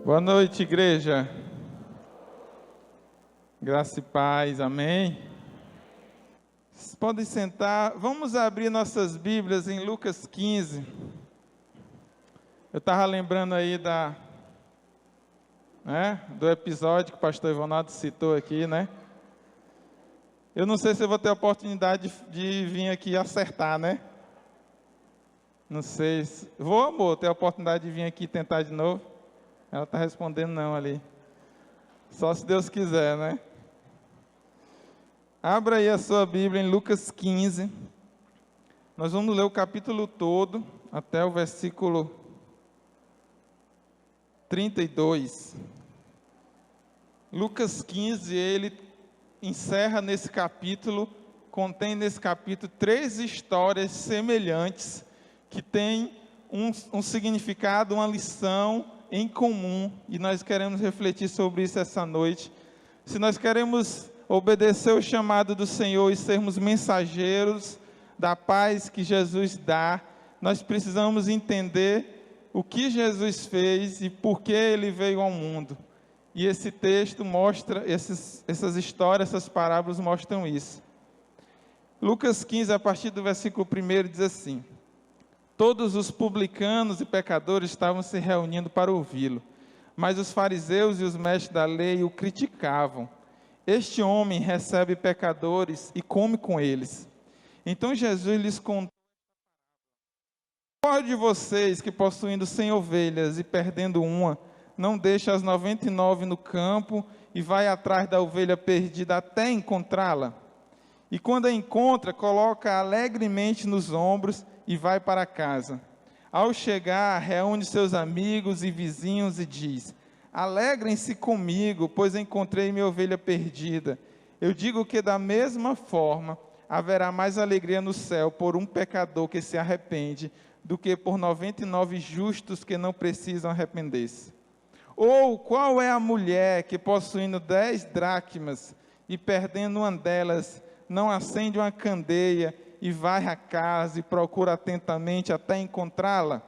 Boa noite, igreja. Graça e paz, amém. Vocês podem sentar. Vamos abrir nossas Bíblias em Lucas 15. Eu estava lembrando aí do episódio que o pastor Ivonaldo citou aqui, né? Eu não sei se eu vou ter a oportunidade de vir aqui acertar, né? Não sei. Vou, amor, ter a oportunidade de vir aqui tentar de novo? Ela está respondendo não ali. Só se Deus quiser, né? Abra aí a sua Bíblia em Lucas 15. Nós vamos ler o capítulo todo, até o versículo 32. Lucas 15, ele encerra nesse capítulo, contém nesse capítulo 3 histórias semelhantes, que têm um significado, uma lição em comum, e nós queremos refletir sobre isso essa noite. Se nós queremos obedecer o chamado do Senhor e sermos mensageiros da paz que Jesus dá, nós precisamos entender o que Jesus fez e por que Ele veio ao mundo. E esse texto mostra, essas histórias, essas parábolas mostram isso. Lucas 15, a partir do versículo 1, diz assim: todos os publicanos e pecadores estavam se reunindo para ouvi-lo, mas os fariseus e os mestres da lei o criticavam. Este homem recebe pecadores e come com eles. Então Jesus lhes contou: qual de vocês que, possuindo 100 ovelhas e perdendo uma, não deixa as 99 no campo e vai atrás da ovelha perdida até encontrá-la? E quando a encontra, coloca alegremente nos ombros e vai para casa. Ao chegar, reúne seus amigos e vizinhos e diz: alegrem-se comigo, pois encontrei minha ovelha perdida. Eu digo que da mesma forma haverá mais alegria no céu por um pecador que se arrepende, do que por 99 justos que não precisam arrepender-se. Ou qual é a mulher que, possuindo 10 dracmas e perdendo uma delas, não acende uma candeia e vai à casa e procura atentamente até encontrá-la?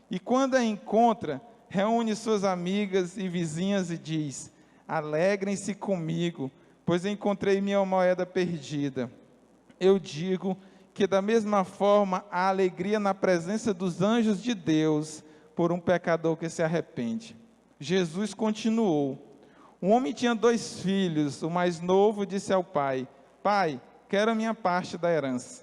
E quando a encontra, reúne suas amigas e vizinhas e diz: alegrem-se comigo, pois encontrei minha moeda perdida. Eu digo que da mesma forma há alegria na presença dos anjos de Deus por um pecador que se arrepende. Jesus continuou: um homem tinha 2 filhos. O mais novo disse ao pai: pai, quero a minha parte da herança.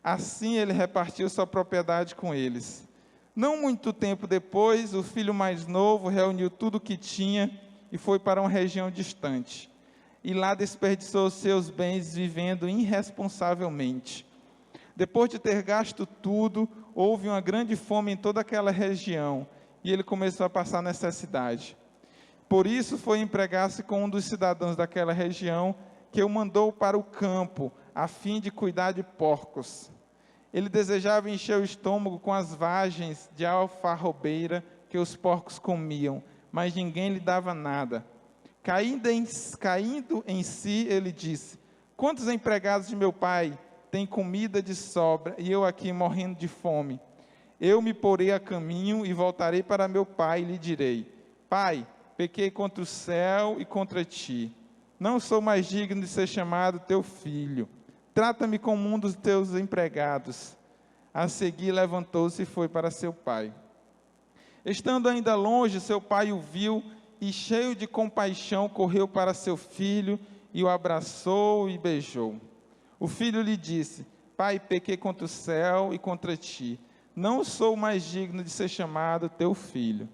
Assim ele repartiu sua propriedade com eles. Não muito tempo depois, o filho mais novo reuniu tudo o que tinha e foi para uma região distante. E lá desperdiçou seus bens vivendo irresponsavelmente. Depois de ter gasto tudo, houve uma grande fome em toda aquela região e ele começou a passar necessidade. Por isso foi empregar-se com um dos cidadãos daquela região, que o mandou para o campo, a fim de cuidar de porcos. Ele desejava encher o estômago com as vagens de alfarrobeira que os porcos comiam, mas ninguém lhe dava nada. Caindo em si, ele disse: quantos empregados de meu pai têm comida de sobra, e eu aqui morrendo de fome? Eu me porei a caminho e voltarei para meu pai e lhe direi: pai, pequei contra o céu e contra ti. Não sou mais digno de ser chamado teu filho. Trata-me como um dos teus empregados. A seguir levantou-se e foi para seu pai. Estando ainda longe, seu pai o viu e, cheio de compaixão, correu para seu filho e o abraçou e beijou. O filho lhe disse: pai, pequei contra o céu e contra ti. Não sou mais digno de ser chamado teu filho.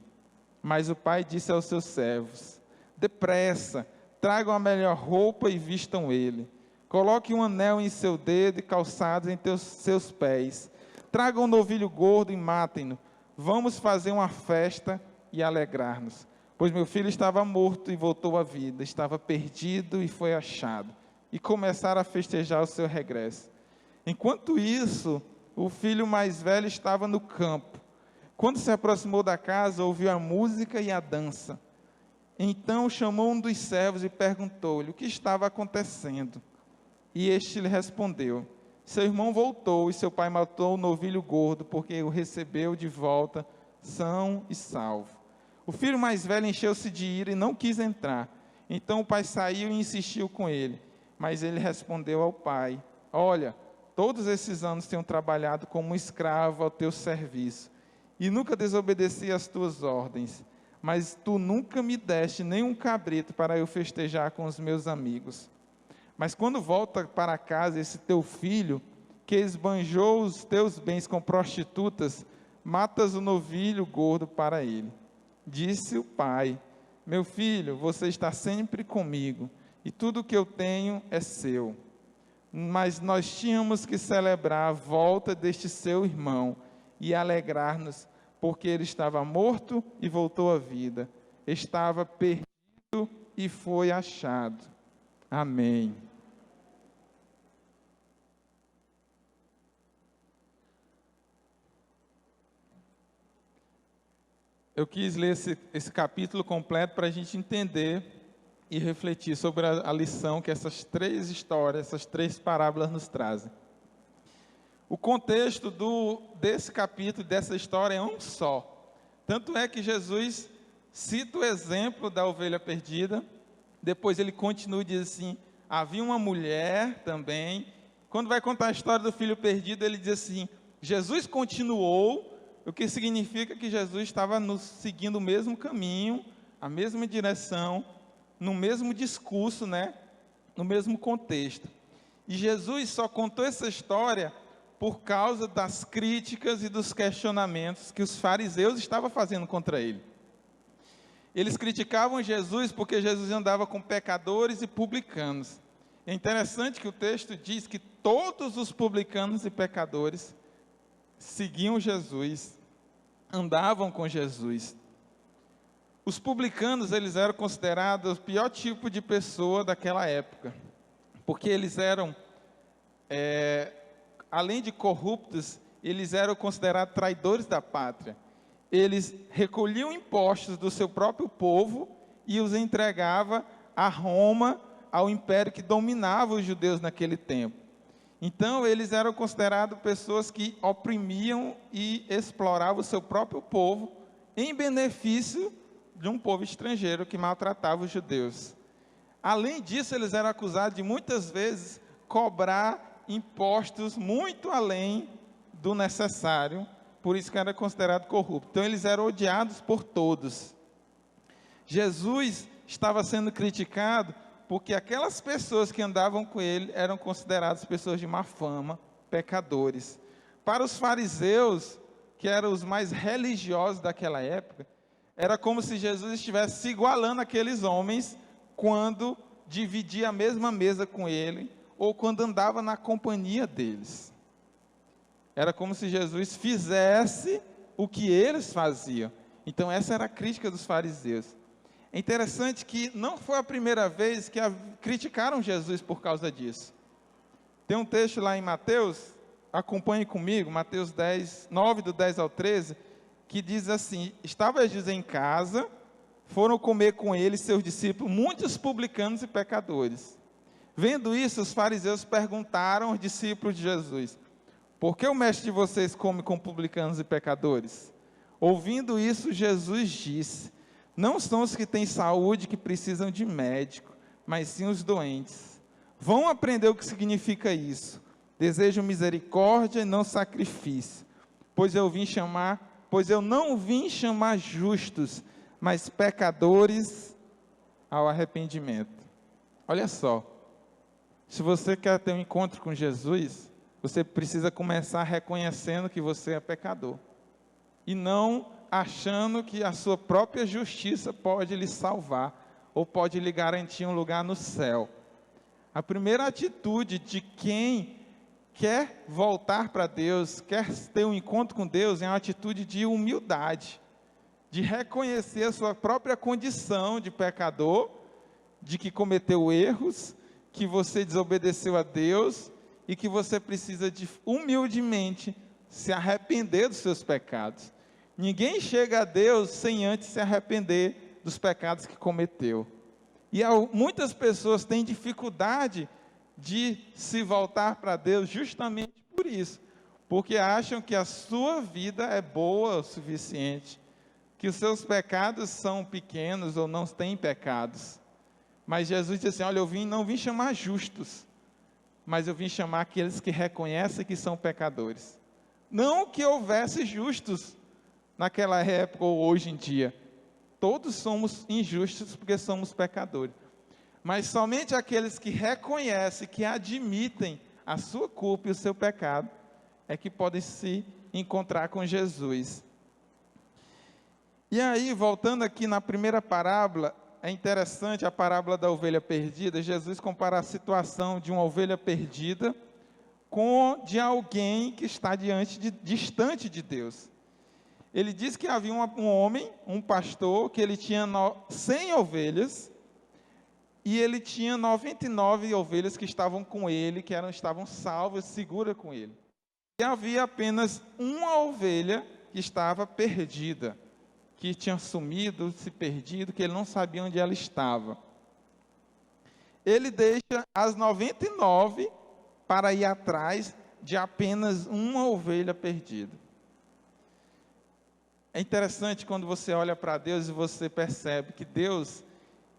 Mas o pai disse aos seus servos: depressa, tragam a melhor roupa e vistam ele. Coloque um anel em seu dedo e calçados em seus pés. Tragam um novilho gordo e matem-no. Vamos fazer uma festa e alegrar-nos. Pois meu filho estava morto e voltou à vida. Estava perdido e foi achado. E começaram a festejar o seu regresso. Enquanto isso, o filho mais velho estava no campo. Quando se aproximou da casa, ouviu a música e a dança. Então chamou um dos servos e perguntou-lhe o que estava acontecendo. E este lhe respondeu: seu irmão voltou e seu pai matou o novilho gordo, porque o recebeu de volta são e salvo. O filho mais velho encheu-se de ira e não quis entrar. Então o pai saiu e insistiu com ele. Mas ele respondeu ao pai: olha, todos esses anos tenho trabalhado como escravo ao teu serviço e nunca desobedeci às tuas ordens. Mas tu nunca me deste nenhum cabrito para eu festejar com os meus amigos. Mas quando volta para casa esse teu filho, que esbanjou os teus bens com prostitutas, matas o novilho gordo para ele. Disse o pai: meu filho, você está sempre comigo, e tudo o que eu tenho é seu. Mas nós tínhamos que celebrar a volta deste seu irmão e alegrar-nos, porque ele estava morto e voltou à vida, estava perdido e foi achado. Amém. Eu quis ler esse capítulo completo para a gente entender e refletir sobre a lição que essas três histórias, essas três parábolas nos trazem. O contexto desse capítulo, dessa história é um só. Tanto é que Jesus cita o exemplo da ovelha perdida, depois ele continua e diz assim: havia uma mulher também. Quando vai contar a história do filho perdido, ele diz assim: Jesus continuou, o que significa que Jesus estava seguindo o mesmo caminho, a mesma direção, no mesmo discurso, né? No mesmo contexto. E Jesus só contou essa história por causa das críticas e dos questionamentos que os fariseus estavam fazendo contra ele. Eles criticavam Jesus porque Jesus andava com pecadores e publicanos. É interessante que o texto diz que todos os publicanos e pecadores seguiam Jesus, andavam com Jesus. Os publicanos, eles eram considerados o pior tipo de pessoa daquela época, porque eles eram, além de corruptos, eles eram considerados traidores da pátria. Eles recolhiam impostos do seu próprio povo e os entregavam a Roma, ao império que dominava os judeus naquele tempo. Então, eles eram considerados pessoas que oprimiam e exploravam o seu próprio povo em benefício de um povo estrangeiro que maltratava os judeus. Além disso, eles eram acusados de muitas vezes cobrar impostos muito além do necessário, por isso que era considerado corrupto. Então, eles eram odiados por todos. Jesus estava sendo criticado porque aquelas pessoas que andavam com ele eram consideradas pessoas de má fama, pecadores. Para os fariseus, que eram os mais religiosos daquela época, era como se Jesus estivesse se igualando àqueles homens quando dividia a mesma mesa com ele, ou quando andava na companhia deles. Era como se Jesus fizesse o que eles faziam. Então essa era a crítica dos fariseus. É interessante que não foi a primeira vez que criticaram Jesus por causa disso. Tem um texto lá em Mateus, acompanhe comigo, Mateus 10, 9, do 10 ao 13, que diz assim: estava Jesus em casa, foram comer com ele seus discípulos, muitos publicanos e pecadores. Vendo isso, os fariseus perguntaram aos discípulos de Jesus: por que o mestre de vocês come com publicanos e pecadores? Ouvindo isso, Jesus disse: não são os que têm saúde que precisam de médico, mas sim os doentes. Vão aprender o que significa isso. Desejo misericórdia e não sacrifício, pois eu não vim chamar justos, mas pecadores ao arrependimento. Olha só, se você quer ter um encontro com Jesus, você precisa começar reconhecendo que você é pecador, e não achando que a sua própria justiça pode lhe salvar, ou pode lhe garantir um lugar no céu. A primeira atitude de quem quer voltar para Deus, quer ter um encontro com Deus, é uma atitude de humildade, de reconhecer a sua própria condição de pecador, de que cometeu erros, que você desobedeceu a Deus, e que você precisa de humildemente se arrepender dos seus pecados. Ninguém chega a Deus sem antes se arrepender dos pecados que cometeu. E muitas pessoas têm dificuldade de se voltar para Deus justamente por isso, porque acham que a sua vida é boa o suficiente, que os seus pecados são pequenos ou não têm pecados. Mas Jesus disse assim, olha, não vim chamar justos, mas eu vim chamar aqueles que reconhecem que são pecadores. Não que houvesse justos naquela época ou hoje em dia. Todos somos injustos porque somos pecadores. Mas somente aqueles que reconhecem, que admitem a sua culpa e o seu pecado, é que podem se encontrar com Jesus. E aí, voltando aqui na primeira parábola, é interessante a parábola da ovelha perdida. Jesus compara a situação de uma ovelha perdida com de alguém que está distante de Deus. Ele diz que havia um homem, um pastor, que ele tinha 100 ovelhas, e ele tinha 99 ovelhas que estavam com ele, que estavam salvas, seguras com ele. E havia apenas uma ovelha que estava perdida, que tinha sumido, se perdido, que ele não sabia onde ela estava. Ele deixa as 99 para ir atrás de apenas uma ovelha perdida. É interessante quando você olha para Deus e você percebe que Deus,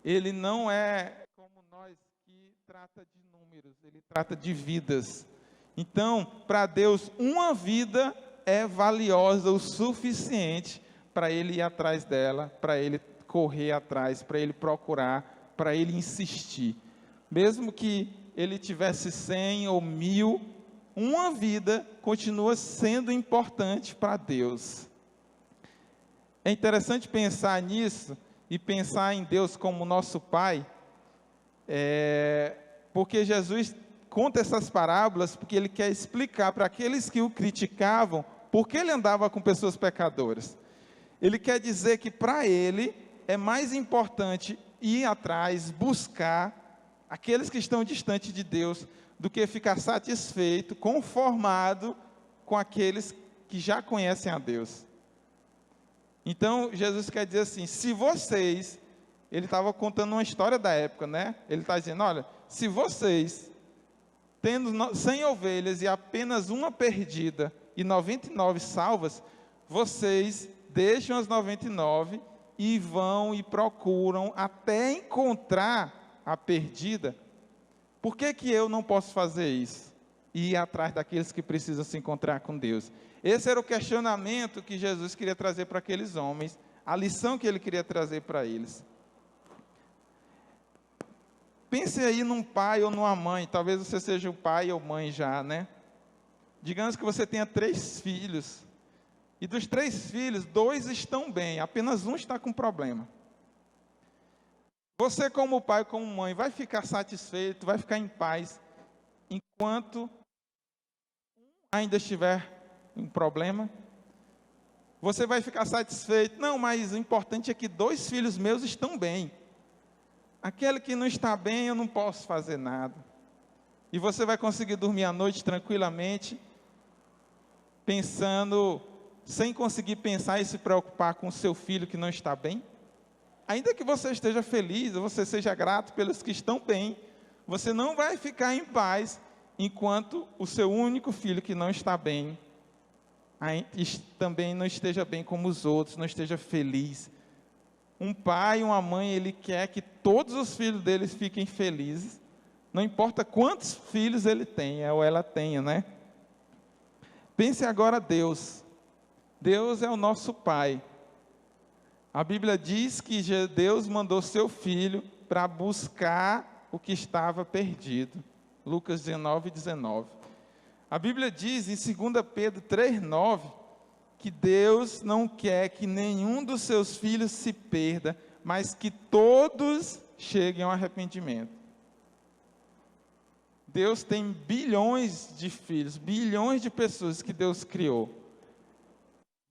Ele não é como nós que trata de números, Ele trata de vidas. Então, para Deus, uma vida é valiosa o suficiente para Ele ir atrás dela, para Ele correr atrás, para Ele procurar, para Ele insistir. Mesmo que Ele tivesse 100 ou 1000, uma vida continua sendo importante para Deus. É interessante pensar nisso e pensar em Deus como nosso Pai, porque Jesus conta essas parábolas porque Ele quer explicar para aqueles que o criticavam por que Ele andava com pessoas pecadoras. Ele quer dizer que para Ele é mais importante ir atrás, buscar aqueles que estão distantes de Deus, do que ficar satisfeito, conformado com aqueles que já conhecem a Deus. Então, Jesus quer dizer assim, se vocês, ele estava contando uma história da época, né? Ele está dizendo, olha, se vocês, tendo 100 ovelhas e apenas uma perdida e 99 salvas, vocês deixam as 99 e vão e procuram até encontrar a perdida. Por que que eu não posso fazer isso? E ir atrás daqueles que precisam se encontrar com Deus. Esse era o questionamento que Jesus queria trazer para aqueles homens, a lição que Ele queria trazer para eles. Pense aí num pai ou numa mãe, talvez você seja o pai ou mãe já, né? Digamos que você tenha 3 filhos, e dos 3 filhos, 2 estão bem, apenas um está com problema. Você como pai, como mãe, vai ficar satisfeito, vai ficar em paz, enquanto ainda estiver um problema? Você vai ficar satisfeito? Não, mas o importante é que 2 filhos meus estão bem. Aquele que não está bem, eu não posso fazer nada. E você vai conseguir dormir à noite tranquilamente, pensando, sem conseguir pensar e se preocupar com o seu filho que não está bem? Ainda que você esteja feliz, você seja grato pelos que estão bem, você não vai ficar em paz enquanto o seu único filho que não está bem também não esteja bem como os outros, não esteja feliz. Um pai, uma mãe, ele quer que todos os filhos deles fiquem felizes, não importa quantos filhos ele tenha ou ela tenha, né? Pense agora Deus. Deus é o nosso Pai. A Bíblia diz que Deus mandou seu Filho para buscar o que estava perdido. Lucas 19:19. A Bíblia diz em 2 Pedro 3:9 que Deus não quer que nenhum dos seus filhos se perda, mas que todos cheguem ao arrependimento. Deus tem bilhões de filhos, bilhões de pessoas que Deus criou.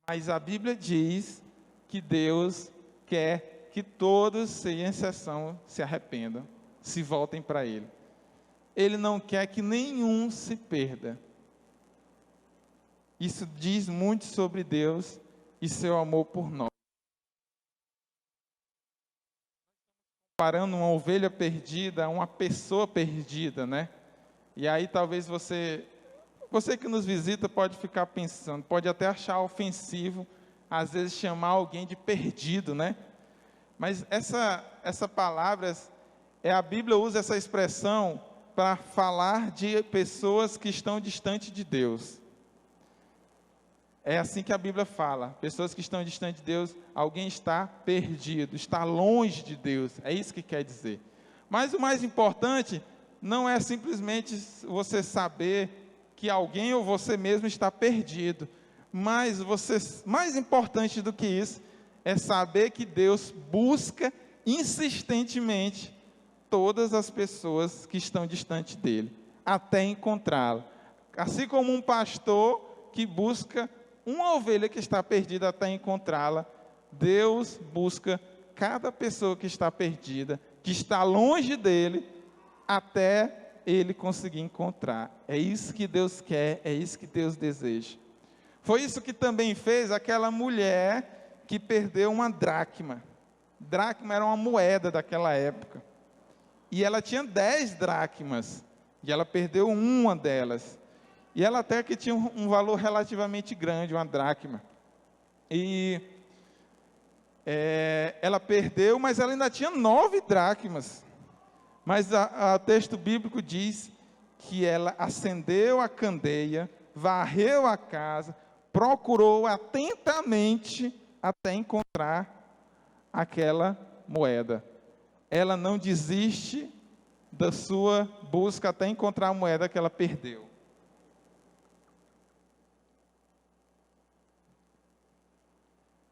Mas a Bíblia diz que Deus quer que todos, sem exceção, se arrependam, se voltem para Ele. Ele não quer que nenhum se perda. Isso diz muito sobre Deus e seu amor por nós. Comparando uma ovelha perdida a uma pessoa perdida, né? E aí talvez você que nos visita pode ficar pensando, pode até achar ofensivo às vezes, chamar alguém de perdido, né? Mas essa palavra, a Bíblia usa essa expressão para falar de pessoas que estão distantes de Deus. É assim que a Bíblia fala, pessoas que estão distantes de Deus, alguém está perdido, está longe de Deus, é isso que quer dizer. Mas o mais importante não é simplesmente você saber que alguém ou você mesmo está perdido, mas mais importante do que isso, é saber que Deus busca insistentemente todas as pessoas que estão distantes dele, até encontrá-lo. Assim como um pastor que busca uma ovelha que está perdida até encontrá-la, Deus busca cada pessoa que está perdida, que está longe dele, até ele conseguir encontrar. É isso que Deus quer, é isso que Deus deseja. Foi isso que também fez aquela mulher que perdeu uma dracma. Dracma era uma moeda daquela época. E ela tinha 10 dracmas, e ela perdeu uma delas. E ela até que tinha um valor relativamente grande, uma dracma. E ela perdeu, mas ela ainda tinha 9 dracmas. Mas o texto bíblico diz que ela acendeu a candeia, varreu a casa, procurou atentamente até encontrar aquela moeda. Ela não desiste da sua busca até encontrar a moeda que ela perdeu.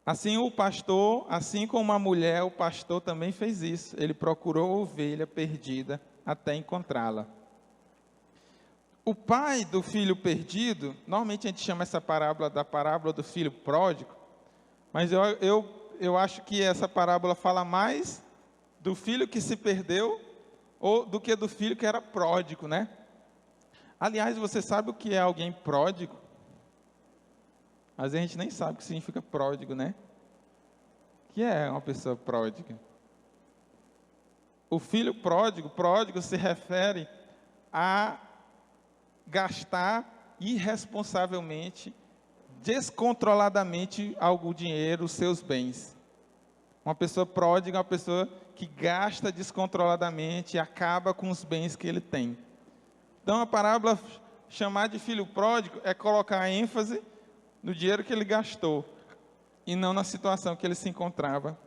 Assim o pastor, assim como a mulher, o pastor também fez isso. Ele procurou a ovelha perdida até encontrá-la. O pai do filho perdido, normalmente a gente chama essa parábola da parábola do filho pródigo, mas eu acho que essa parábola fala mais do filho que se perdeu ou do que do filho que era pródigo, né? Aliás, você sabe o que é alguém pródigo? Mas a gente nem sabe o que significa pródigo, né? O que é uma pessoa pródiga? O filho pródigo se refere a gastar irresponsavelmente, descontroladamente o dinheiro, os seus bens. Uma pessoa pródiga é uma pessoa que gasta descontroladamente e acaba com os bens que ele tem. Então, a parábola chamar de filho pródigo é colocar ênfase no dinheiro que ele gastou e não na situação que ele se encontrava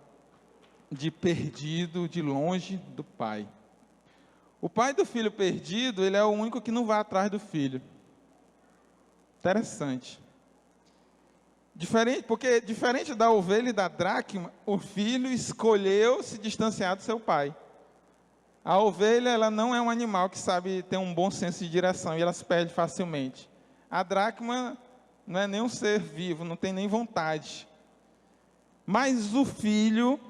de perdido, de longe do pai. O pai do filho perdido, ele é o único que não vai atrás do filho. Interessante. Porque diferente da ovelha e da dracma, o filho escolheu se distanciar do seu pai. A ovelha, ela não é um animal que sabe ter um bom senso de direção e ela se perde facilmente. A dracma não é nem um ser vivo, não tem nem vontade. Mas o filho,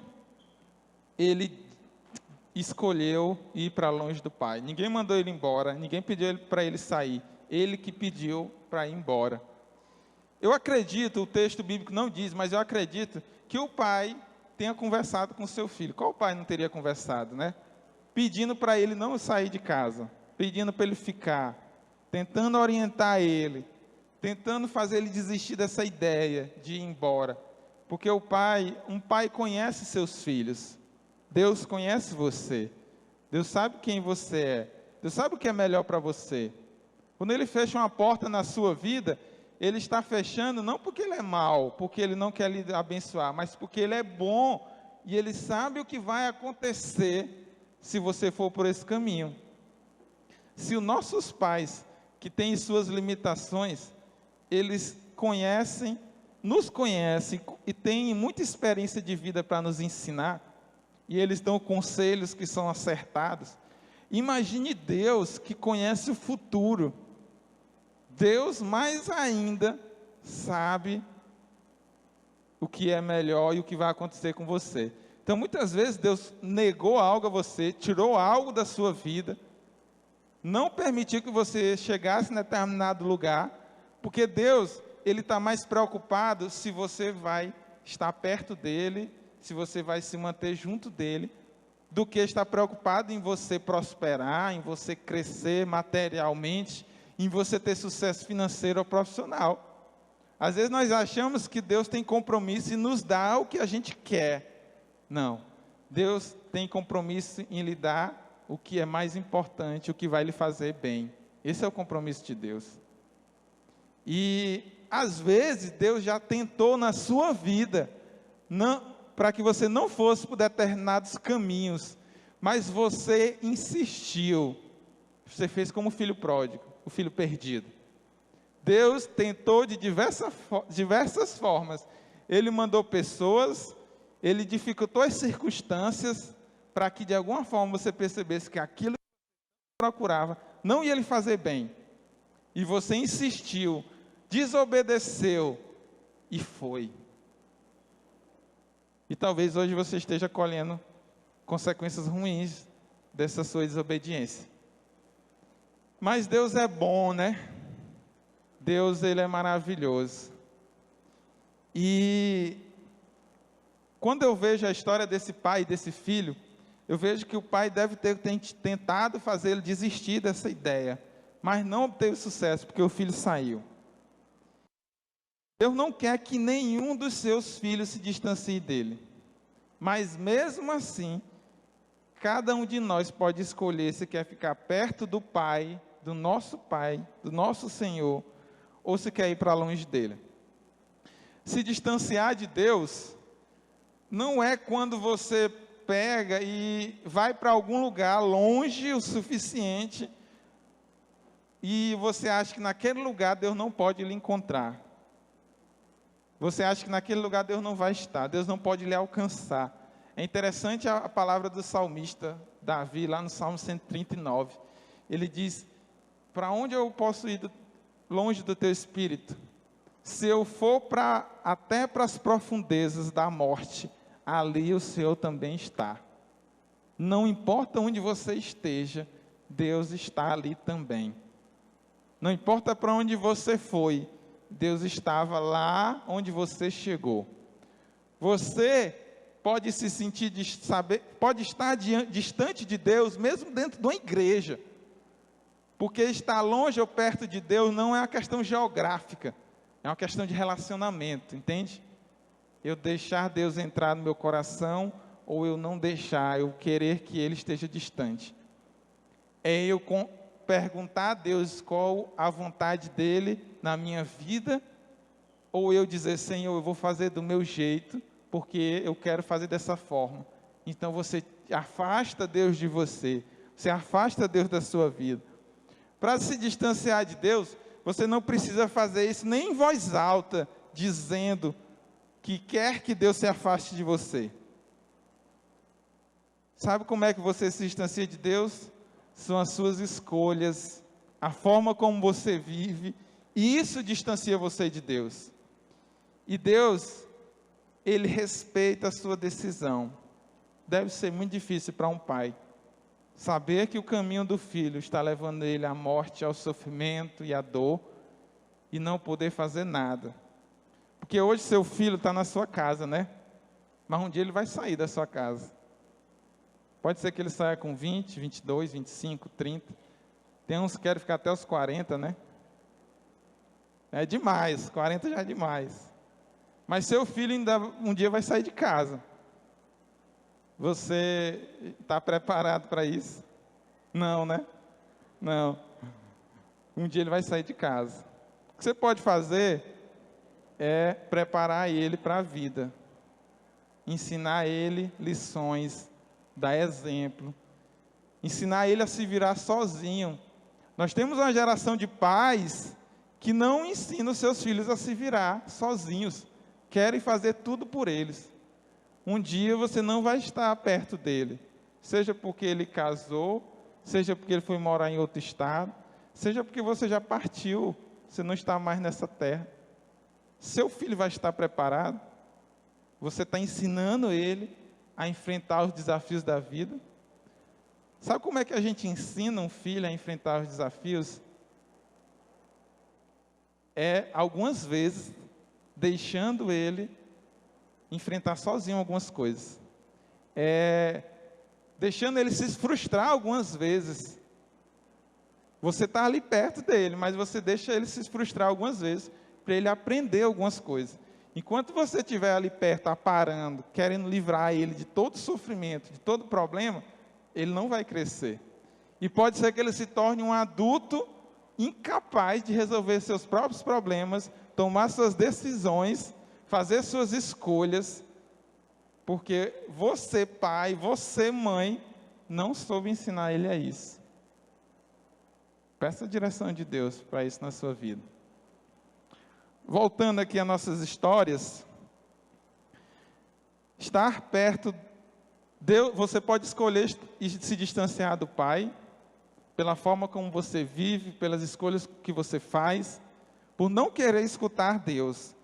ele escolheu ir para longe do pai. Ninguém mandou ele embora, ninguém pediu para ele sair. Ele que pediu para ir embora. Eu acredito, o texto bíblico não diz, mas eu acredito que o pai tenha conversado com o seu filho. Qual pai não teria conversado, né? Pedindo para ele não sair de casa, pedindo para ele ficar, tentando orientar ele, tentando fazer ele desistir dessa ideia de ir embora. Porque um pai conhece seus filhos. Deus conhece você. Deus sabe quem você é. Deus sabe o que é melhor para você. Quando ele fecha uma porta na sua vida, ele está fechando não porque ele é mau, porque ele não quer lhe abençoar, mas porque ele é bom e ele sabe o que vai acontecer se você for por esse caminho. Se os nossos pais, que têm suas limitações, eles nos conhecem e têm muita experiência de vida para nos ensinar, e eles dão conselhos que são acertados, imagine Deus que conhece o futuro. Deus mais ainda sabe o que é melhor e o que vai acontecer com você. Então, muitas vezes, Deus negou algo a você, tirou algo da sua vida, não permitiu que você chegasse em determinado lugar, porque Deus, Ele está mais preocupado se você vai estar perto dEle, se você vai se manter junto dEle, do que estar preocupado em você prosperar, em você crescer materialmente, em você ter sucesso financeiro ou profissional. Às vezes nós achamos que Deus tem compromisso em nos dar o que a gente quer. Não. Deus tem compromisso em lhe dar o que é mais importante, o que vai lhe fazer bem. Esse é o compromisso de Deus. E às vezes Deus já tentou na sua vida, para que você não fosse por determinados caminhos, mas você insistiu. Você fez como o filho pródigo, o filho perdido. Deus tentou de diversas formas. Ele mandou pessoas, ele dificultou as circunstâncias, para que de alguma forma você percebesse que aquilo que você procurava não ia lhe fazer bem. E você insistiu, desobedeceu e foi. E talvez hoje você esteja colhendo consequências ruins dessa sua desobediência. Mas Deus é bom, né? Deus, Ele é maravilhoso. E quando eu vejo a história desse pai e desse filho, eu vejo que o pai deve ter tentado fazer ele desistir dessa ideia, mas não obteve sucesso, porque o filho saiu. Deus não quer que nenhum dos seus filhos se distancie dele. Mas mesmo assim, cada um de nós pode escolher se quer ficar perto do Pai, do nosso Senhor, ou se quer ir para longe dele. Se distanciar de Deus não é quando você pega e vai para algum lugar longe o suficiente e você acha que naquele lugar Deus não pode lhe encontrar. Você acha que naquele lugar Deus não vai estar, Deus não pode lhe alcançar. É interessante a palavra do salmista Davi, lá no Salmo 139. Ele diz: para onde eu posso ir longe do teu espírito? Se eu for até para as profundezas da morte, ali o Senhor também está. Não importa onde você esteja, Deus está ali também. Não importa para onde você foi, Deus estava lá onde você chegou. Você pode se sentir, pode estar distante de Deus, mesmo dentro de uma igreja. Porque estar longe ou perto de Deus não é uma questão geográfica, é uma questão de relacionamento, entende? Eu deixar Deus entrar no meu coração, ou eu não deixar, eu querer que Ele esteja distante. É eu perguntar a Deus qual a vontade dEle na minha vida, ou eu dizer: Senhor, eu vou fazer do meu jeito, porque eu quero fazer dessa forma. Então você afasta Deus de você, você afasta Deus da sua vida. Para se distanciar de Deus, você não precisa fazer isso nem em voz alta, dizendo que quer que Deus se afaste de você. Sabe como é que você se distancia de Deus? São as suas escolhas, a forma como você vive, e isso distancia você de Deus. E Deus, Ele respeita a sua decisão. Deve ser muito difícil para um pai saber que o caminho do filho está levando ele à morte, ao sofrimento e à dor, e não poder fazer nada. Porque hoje seu filho está na sua casa, né? Mas um dia ele vai sair da sua casa. Pode ser que ele saia com 20, 22, 25, 30. Tem uns que querem ficar até os 40, né? É demais, 40 já é demais. Mas seu filho ainda um dia vai sair de casa. Você está preparado para isso? Não, né? Não. Um dia ele vai sair de casa. O que você pode fazer é preparar ele para a vida. Ensinar ele lições, dar exemplo. Ensinar ele a se virar sozinho. Nós temos uma geração de pais que não ensinam os seus filhos a se virar sozinhos. Querem fazer tudo por eles. Um dia você não vai estar perto dele, seja porque ele casou, seja porque ele foi morar em outro estado, seja porque você já partiu, você não está mais nessa terra. Seu filho vai estar preparado? Você está ensinando ele a enfrentar os desafios da vida? Sabe como é que a gente ensina um filho a enfrentar os desafios? É, algumas vezes, deixando ele enfrentar sozinho algumas coisas. Deixando ele se frustrar algumas vezes. Você está ali perto dele, mas você deixa ele se frustrar algumas vezes, para ele aprender algumas coisas. Enquanto você estiver ali perto, aparando, querendo livrar ele de todo sofrimento, de todo problema, ele não vai crescer. E pode ser que ele se torne um adulto incapaz de resolver seus próprios problemas, tomar suas decisões, fazer suas escolhas, porque você, pai, você, mãe, não soube ensinar ele a isso. Peça a direção de Deus para isso na sua vida. Voltando aqui às nossas histórias, estar perto, Deus, você pode escolher se distanciar do Pai, pela forma como você vive, pelas escolhas que você faz, por não querer escutar Deus.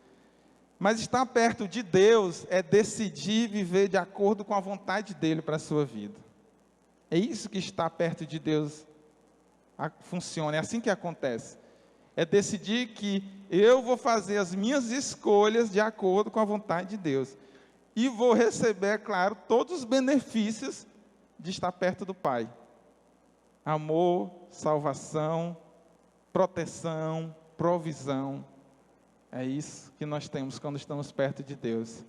Mas estar perto de Deus é decidir viver de acordo com a vontade dEle para a sua vida. É isso que estar perto de Deus funciona, é assim que acontece. É decidir que eu vou fazer as minhas escolhas de acordo com a vontade de Deus. E vou receber, é claro, todos os benefícios de estar perto do Pai. Amor, salvação, proteção, provisão. É isso que nós temos quando estamos perto de Deus.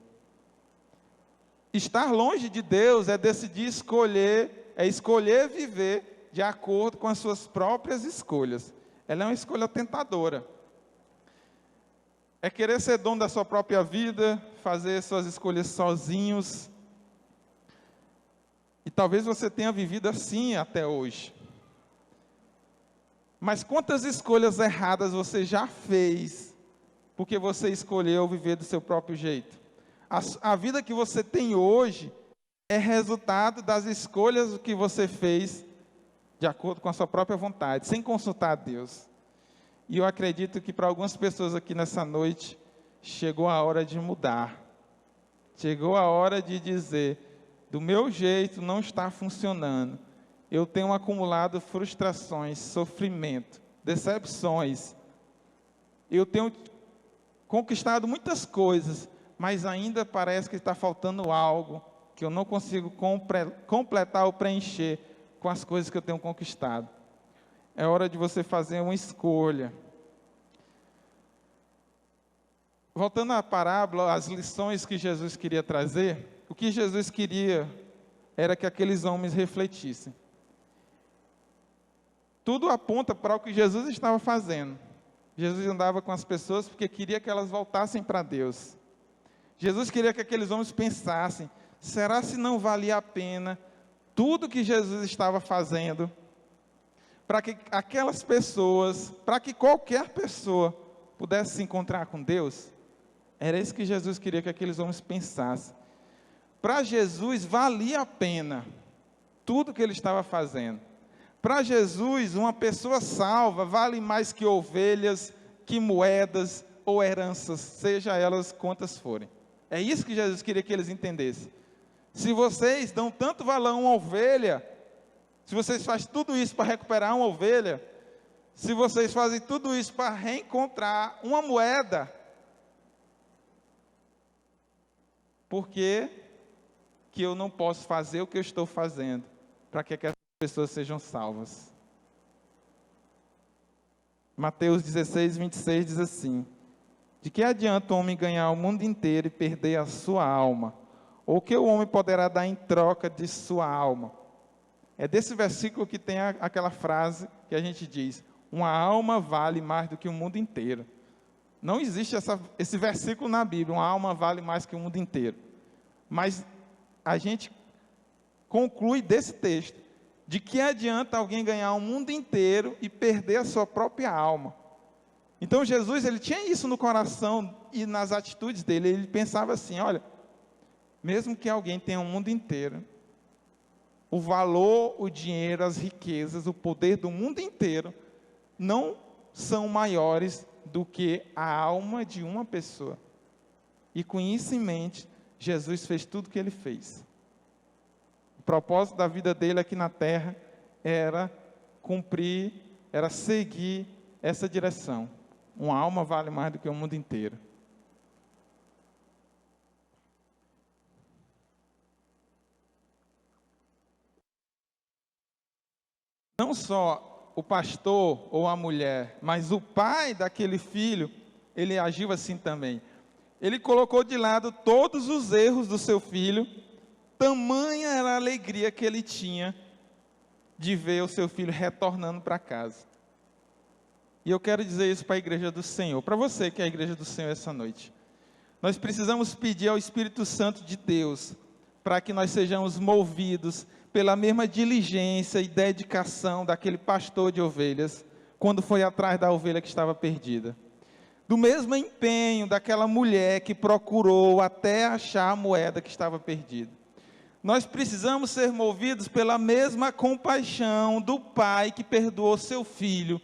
Estar longe de Deus é decidir escolher, é escolher viver de acordo com as suas próprias escolhas. Ela é uma escolha tentadora. É querer ser dono da sua própria vida, fazer suas escolhas sozinhos. E talvez você tenha vivido assim até hoje. Mas quantas escolhas erradas você já fez, porque você escolheu viver do seu próprio jeito? A vida que você tem hoje é resultado das escolhas que você fez de acordo com a sua própria vontade, sem consultar a Deus. E eu acredito que para algumas pessoas aqui nessa noite, chegou a hora de mudar. Chegou a hora de dizer, do meu jeito não está funcionando. Eu tenho acumulado frustrações, sofrimento, decepções. Eu tenho conquistado muitas coisas, mas ainda parece que está faltando algo, que eu não consigo completar ou preencher com as coisas que eu tenho conquistado. É hora de você fazer uma escolha. Voltando à parábola, as lições que Jesus queria trazer, o que Jesus queria era que aqueles homens refletissem. Tudo aponta para o que Jesus estava fazendo. Jesus andava com as pessoas porque queria que elas voltassem para Deus. Jesus queria que aqueles homens pensassem, será se não valia a pena tudo que Jesus estava fazendo para que aquelas pessoas, para que qualquer pessoa pudesse se encontrar com Deus? Era isso que Jesus queria que aqueles homens pensassem. Para Jesus valia a pena tudo que ele estava fazendo. Para Jesus, uma pessoa salva vale mais que ovelhas, que moedas ou heranças, seja elas quantas forem. É isso que Jesus queria que eles entendessem. Se vocês dão tanto valor a uma ovelha, se vocês fazem tudo isso para recuperar uma ovelha, se vocês fazem tudo isso para reencontrar uma moeda, por que eu não posso fazer o que eu estou fazendo para que essas pessoas sejam salvas? Mateus 16, 26 diz assim: de que adianta o homem ganhar o mundo inteiro e perder a sua alma? Ou o que o homem poderá dar em troca de sua alma? É desse versículo que tem aquela frase que a gente diz, uma alma vale mais do que o mundo inteiro. Não existe esse versículo na Bíblia, uma alma vale mais que o mundo inteiro. Mas a gente conclui desse texto, de que adianta alguém ganhar o mundo inteiro e perder a sua própria alma? Então Jesus, ele tinha isso no coração e nas atitudes dele. Ele pensava assim, olha, mesmo que alguém tenha o mundo inteiro, o valor, o dinheiro, as riquezas, o poder do mundo inteiro não são maiores do que a alma de uma pessoa. E com isso em mente, Jesus fez tudo o que ele fez. O propósito da vida dele aqui na terra era cumprir, era seguir essa direção. Uma alma vale mais do que o mundo inteiro. Não só o pastor ou a mulher, mas o pai daquele filho, ele agiu assim também. Ele colocou de lado todos os erros do seu filho, tamanha era a alegria que ele tinha de ver o seu filho retornando para casa. E eu quero dizer isso para a igreja do Senhor, para você que é a igreja do Senhor essa noite. Nós precisamos pedir ao Espírito Santo de Deus, para que nós sejamos movidos pela mesma diligência e dedicação daquele pastor de ovelhas, quando foi atrás da ovelha que estava perdida. Do mesmo empenho daquela mulher que procurou até achar a moeda que estava perdida. Nós precisamos ser movidos pela mesma compaixão do pai que perdoou seu filho.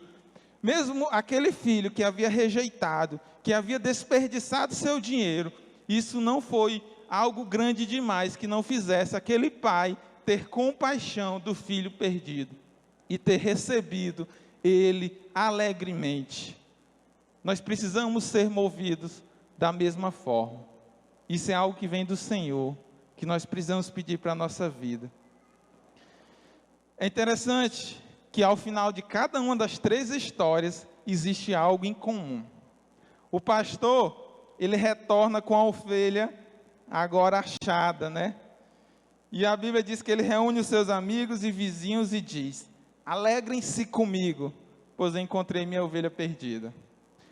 Mesmo aquele filho que havia rejeitado, que havia desperdiçado seu dinheiro, isso não foi algo grande demais que não fizesse aquele pai ter compaixão do filho perdido e ter recebido ele alegremente. Nós precisamos ser movidos da mesma forma. Isso é algo que vem do Senhor, que nós precisamos pedir para a nossa vida. É interessante que ao final de cada uma das 3 histórias, existe algo em comum. O pastor, ele retorna com a ovelha agora achada, né? E a Bíblia diz que ele reúne os seus amigos e vizinhos e diz: alegrem-se comigo, pois eu encontrei minha ovelha perdida.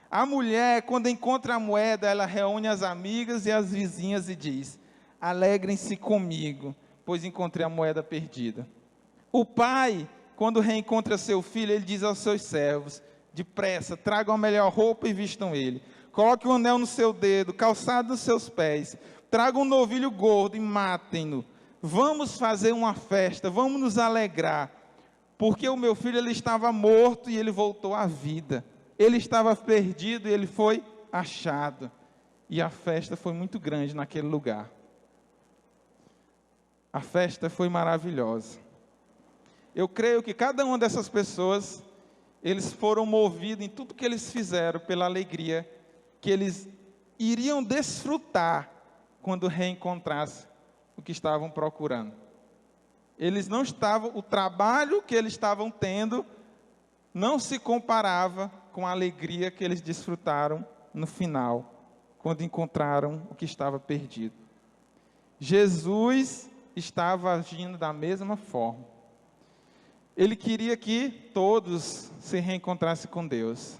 A mulher, quando encontra a moeda, ela reúne as amigas e as vizinhas e diz: alegrem-se comigo, pois encontrei a moeda perdida. O pai, quando reencontra seu filho, ele diz aos seus servos: depressa, tragam a melhor roupa e vistam ele. Coloque um anel no seu dedo, calçado nos seus pés. Tragam um novilho gordo e matem-no. Vamos fazer uma festa, vamos nos alegrar. Porque o meu filho, ele estava morto e ele voltou à vida. Ele estava perdido e ele foi achado. E a festa foi muito grande naquele lugar. A festa foi maravilhosa. Eu creio que cada uma dessas pessoas, eles foram movidos em tudo que eles fizeram pela alegria que eles iriam desfrutar quando reencontrassem o que estavam procurando. Eles não estavam, o trabalho que eles estavam tendo não se comparava com a alegria que eles desfrutaram no final, quando encontraram o que estava perdido. Jesus estava agindo da mesma forma. Ele queria que todos se reencontrassem com Deus.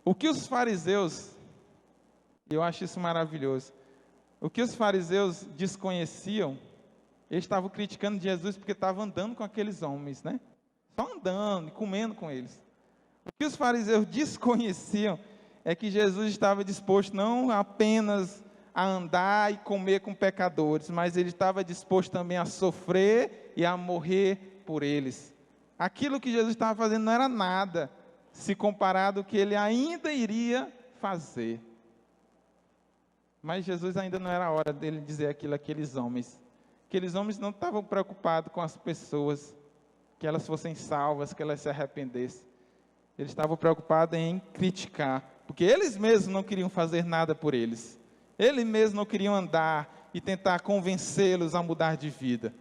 O que os fariseus, eu acho isso maravilhoso, o que os fariseus desconheciam, eles estavam criticando Jesus porque estavam andando com aqueles homens, né? Só andando e comendo com eles. O que os fariseus desconheciam é que Jesus estava disposto não apenas a andar e comer com pecadores, mas ele estava disposto também a sofrer e a morrer por eles. Aquilo que Jesus estava fazendo não era nada se comparado ao que ele ainda iria fazer. Mas Jesus ainda não era a hora dele dizer aquilo àqueles homens. Aqueles homens não estavam preocupados com as pessoas, que elas fossem salvas, que elas se arrependessem. Eles estavam preocupados em criticar, porque eles mesmos não queriam fazer nada por eles. Eles mesmos não queriam andar e tentar convencê-los a mudar de vida.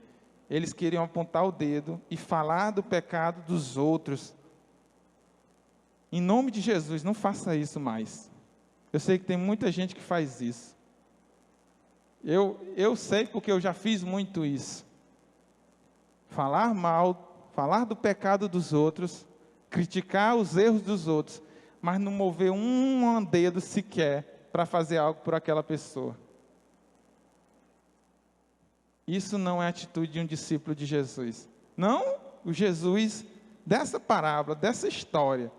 Eles queriam apontar o dedo e falar do pecado dos outros. Em nome de Jesus, não faça isso mais. Eu sei que tem muita gente que faz isso. Eu sei porque eu já fiz muito isso. Falar mal, falar do pecado dos outros, criticar os erros dos outros, mas não mover um dedo sequer para fazer algo por aquela pessoa. Isso não é a atitude de um discípulo de Jesus. Não o Jesus dessa parábola, dessa história.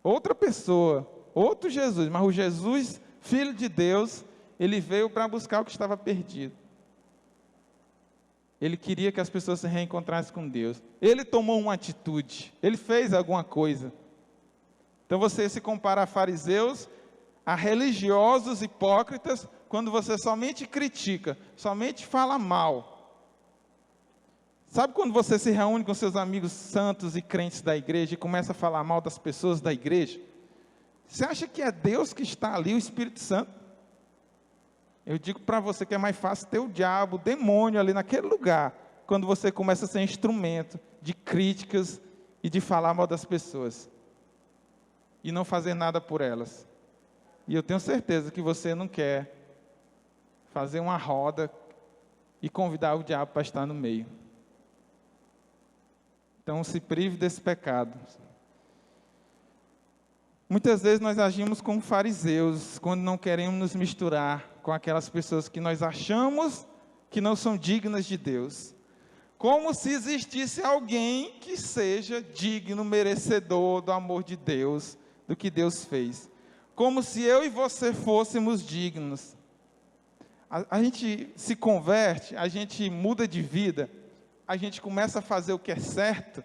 Outra pessoa, outro Jesus, mas o Jesus, Filho de Deus, ele veio para buscar o que estava perdido. Ele queria que as pessoas se reencontrassem com Deus. Ele tomou uma atitude, ele fez alguma coisa. Então você se compara a fariseus, a religiosos hipócritas, quando você somente critica, somente fala mal. Sabe quando você se reúne com seus amigos santos e crentes da igreja e começa a falar mal das pessoas da igreja? Você acha que é Deus que está ali, o Espírito Santo? Eu digo para você que é mais fácil ter o diabo, o demônio ali naquele lugar, quando você começa a ser instrumento de críticas e de falar mal das pessoas. e não fazer nada por elas. E eu tenho certeza que você não quer fazer uma roda e convidar o diabo para estar no meio. Então, se prive desse pecado. Muitas vezes nós agimos como fariseus, quando não queremos nos misturar com aquelas pessoas que nós achamos que não são dignas de Deus. Como se existisse alguém que seja digno, merecedor do amor de Deus, do que Deus fez. Como se eu e você fôssemos dignos. A gente se converte, a gente muda de vida, a gente começa a fazer o que é certo,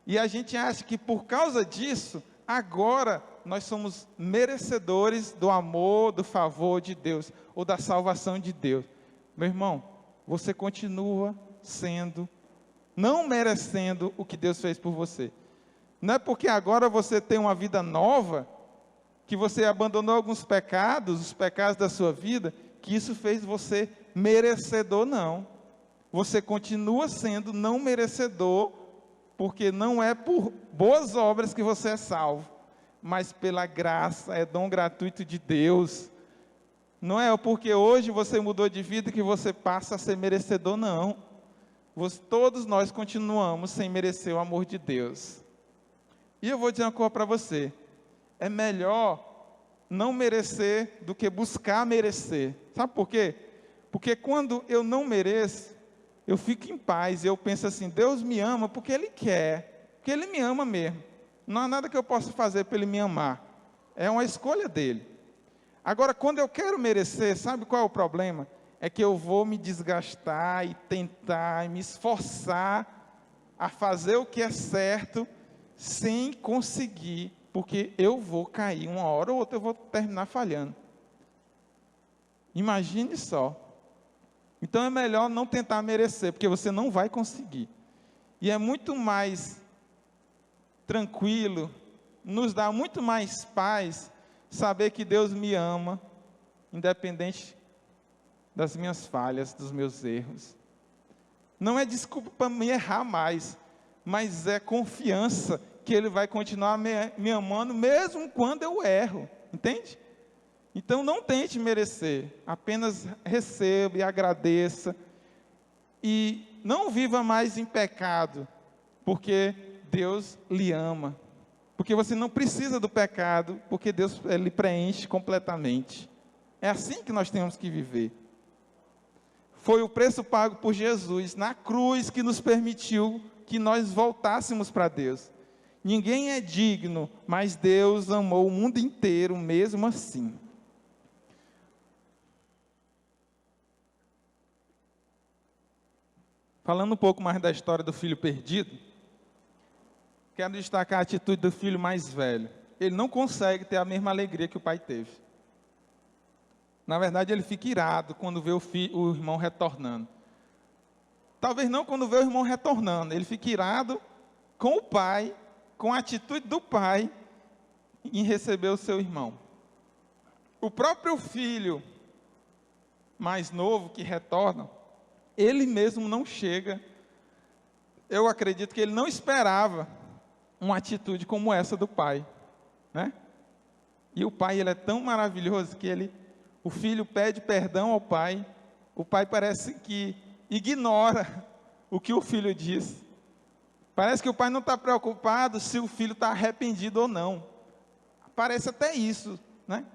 e a gente acha que por causa disso, agora nós somos merecedores do amor, do favor de Deus, ou da salvação de Deus. Meu irmão, você continua sendo, não merecendo o que Deus fez por você. Não é porque agora você tem uma vida nova, que você abandonou alguns pecados, os pecados da sua vida, que isso fez você merecedor, não. Você continua sendo não merecedor, porque não é por boas obras que você é salvo, mas pela graça, é dom gratuito de Deus. Não é porque hoje você mudou de vida que você passa a ser merecedor, não. Todos nós continuamos sem merecer o amor de Deus. E eu vou dizer uma coisa para você, é melhor não merecer do que buscar merecer. Sabe por quê? Porque quando eu não mereço, eu fico em paz, e eu penso assim, Deus me ama porque Ele quer, porque Ele me ama mesmo. Não há nada que eu possa fazer para Ele me amar. É uma escolha dEle. Agora, quando eu quero merecer, sabe qual é o problema? É que eu vou me desgastar e tentar, e me esforçar a fazer o que é certo, sem conseguir, porque eu vou cair, uma hora ou outra eu vou terminar falhando. Imagine só. Então é melhor não tentar merecer, porque você não vai conseguir. E é muito mais tranquilo, nos dá muito mais paz, saber que Deus me ama, independente das minhas falhas, dos meus erros. Não é desculpa para me errar mais, mas é confiança que Ele vai continuar me amando, mesmo quando eu erro, entende? Então não tente merecer, apenas receba e agradeça, e não viva mais em pecado, porque Deus lhe ama, porque você não precisa do pecado, porque Deus lhe preenche completamente. É assim que nós temos que viver. Foi o preço pago por Jesus na cruz que nos permitiu que nós voltássemos para Deus. Ninguém é digno, mas Deus amou o mundo inteiro mesmo assim. Falando um pouco mais da história do filho perdido, quero destacar a atitude do filho mais velho. Ele não consegue ter a mesma alegria que o pai teve. Na verdade, ele fica irado quando vê o irmão retornando. Talvez não quando vê o irmão retornando, ele fica irado com o pai, com a atitude do pai em receber o seu irmão. O próprio filho mais novo que retorna, ele mesmo não chega. Eu acredito que ele não esperava uma atitude como essa do pai, né? E o pai, ele é tão maravilhoso que o filho pede perdão ao pai, o pai parece que ignora o que o filho diz. Parece que o pai não está preocupado se o filho está arrependido ou não. Parece até isso, né?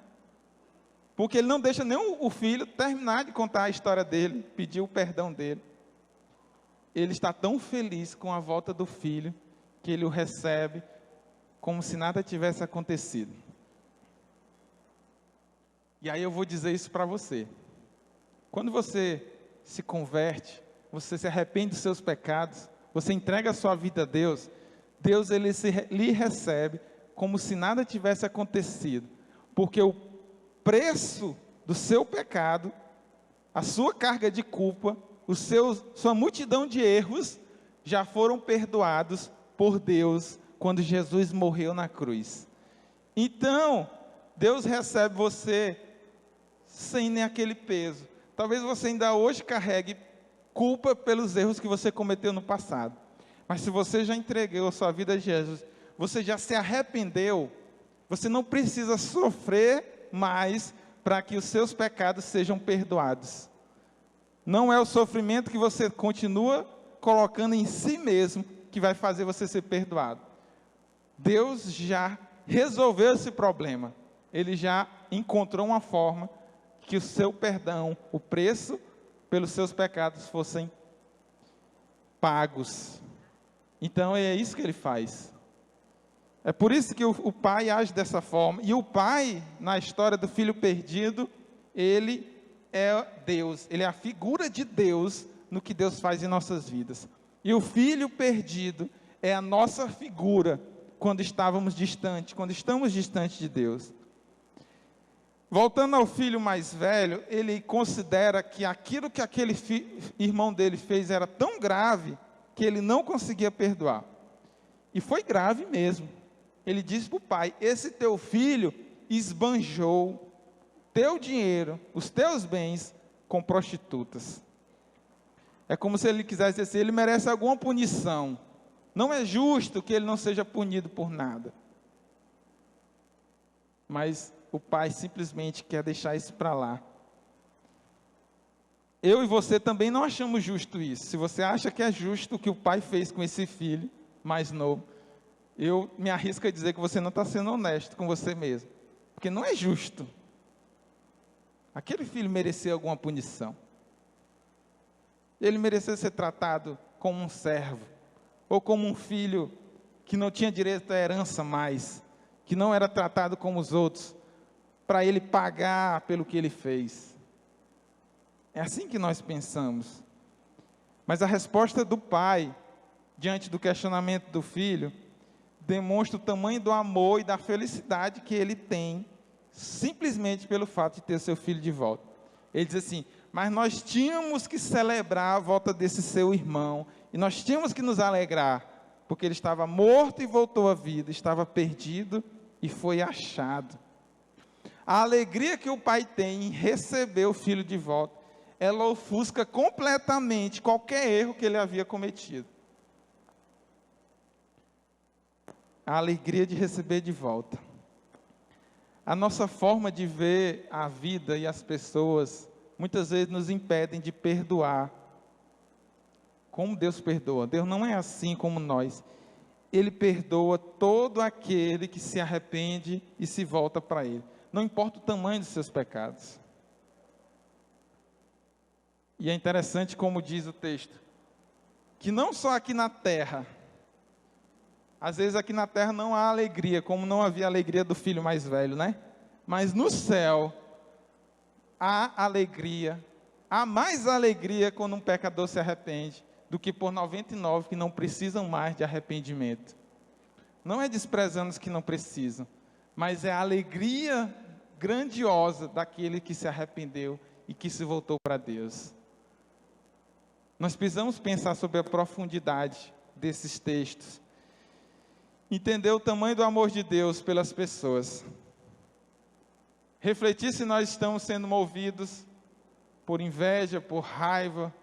Porque ele não deixa nem o filho terminar de contar a história dele, pedir o perdão dele. Ele está tão feliz com a volta do filho, que ele o recebe como se nada tivesse acontecido. E aí eu vou dizer isso para você. Quando você se converte, você se arrepende dos seus pecados, você entrega a sua vida a Deus, Deus lhe recebe como se nada tivesse acontecido. Porque o preço do seu pecado, a sua carga de culpa, sua multidão de erros, já foram perdoados por Deus, quando Jesus morreu na cruz. Então, Deus recebe você, sem nem aquele peso. Talvez você ainda hoje carregue culpa pelos erros que você cometeu no passado. Mas se você já entregou a sua vida a Jesus, você já se arrependeu, Você não precisa sofrer mais para que os seus pecados sejam perdoados. Não é o sofrimento que você continua colocando em si mesmo que vai fazer você ser perdoado. Deus já resolveu esse problema. Ele já encontrou uma forma que o seu perdão, o preço pelos seus pecados fossem pagos. Então é isso que ele faz. É por isso que o pai age dessa forma. E o pai, na história do filho perdido, ele é Deus. Ele é a figura de Deus no que Deus faz em nossas vidas. E o filho perdido é a nossa figura quando estamos distantes de Deus. Voltando ao filho mais velho, ele considera que aquilo que aquele irmão dele fez era tão grave que ele não conseguia perdoar. E foi grave mesmo. Ele disse para o pai: esse teu filho esbanjou teu dinheiro, os teus bens, com prostitutas. É como se ele quisesse dizer, ele merece alguma punição. Não é justo que ele não seja punido por nada. Mas o pai simplesmente quer deixar isso para lá. Eu e você também não achamos justo isso. Se você acha que é justo o que o pai fez com esse filho mais novo, eu me arrisco a dizer que você não está sendo honesto com você mesmo. Porque não é justo. Aquele filho merecia alguma punição. Ele merecia ser tratado como um servo, ou como um filho que não tinha direito à herança mais, que não era tratado como os outros, para ele pagar pelo que ele fez. É assim que nós pensamos. Mas a resposta do pai, diante do questionamento do filho, demonstra o tamanho do amor e da felicidade que ele tem, simplesmente pelo fato de ter seu filho de volta. Ele diz assim: mas nós tínhamos que celebrar a volta desse seu irmão, e nós tínhamos que nos alegrar, porque ele estava morto e voltou à vida, estava perdido e foi achado. A alegria que o pai tem em receber o filho de volta, ela ofusca completamente qualquer erro que ele havia cometido. A alegria de receber de volta. A nossa forma de ver a vida e as pessoas, muitas vezes nos impedem de perdoar. Como Deus perdoa? Deus não é assim como nós. Ele perdoa todo aquele que se arrepende e se volta para Ele. Não importa o tamanho dos seus pecados. E é interessante como diz o texto, que não só aqui na terra, às vezes aqui na terra não há alegria, como não havia alegria do filho mais velho, né? Mas no céu, há alegria, há mais alegria quando um pecador se arrepende, do que por 99 que não precisam mais de arrependimento. Não é desprezando os que não precisam, mas é a alegria grandiosa daquele que se arrependeu e que se voltou para Deus. Nós precisamos pensar sobre a profundidade desses textos, entender o tamanho do amor de Deus pelas pessoas, refletir se nós estamos sendo movidos por inveja, por raiva,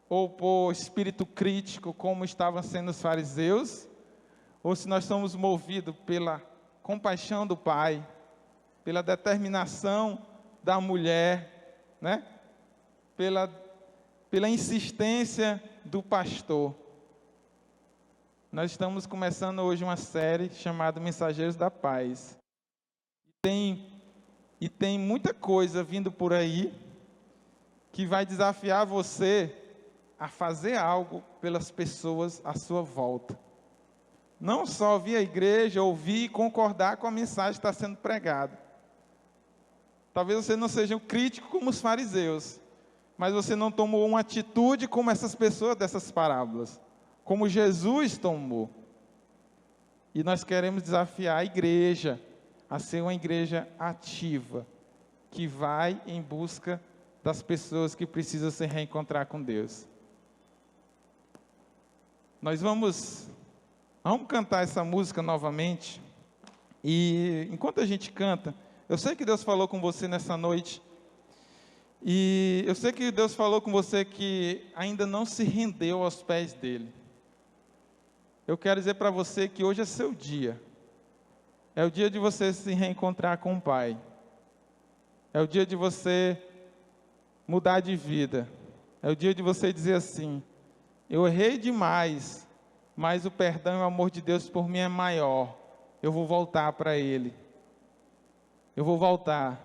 ou por espírito crítico, como estavam sendo os fariseus, ou se nós somos movidos pela compaixão do Pai, pela determinação da mulher, né? Pela insistência do pastor. Nós estamos começando hoje uma série chamada Mensageiros da Paz. E tem muita coisa vindo por aí que vai desafiar você a fazer algo pelas pessoas à sua volta. Não só vir à igreja, ouvir e concordar com a mensagem que está sendo pregada. Talvez você não seja um crítico como os fariseus, mas você não tomou uma atitude como essas pessoas dessas parábolas, como Jesus tomou. E nós queremos desafiar a igreja a ser uma igreja ativa, que vai em busca das pessoas que precisam se reencontrar com Deus. Nós vamos cantar essa música novamente, e enquanto a gente canta, eu sei que Deus falou com você nessa noite, e eu sei que Deus falou com você que ainda não se rendeu aos pés dEle. Eu quero dizer para você que hoje é seu dia. É o dia de você se reencontrar com o Pai. É o dia de você mudar de vida. É o dia de você dizer assim: eu errei demais, mas o perdão e o amor de Deus por mim é maior. Eu vou voltar para Ele. Eu vou voltar.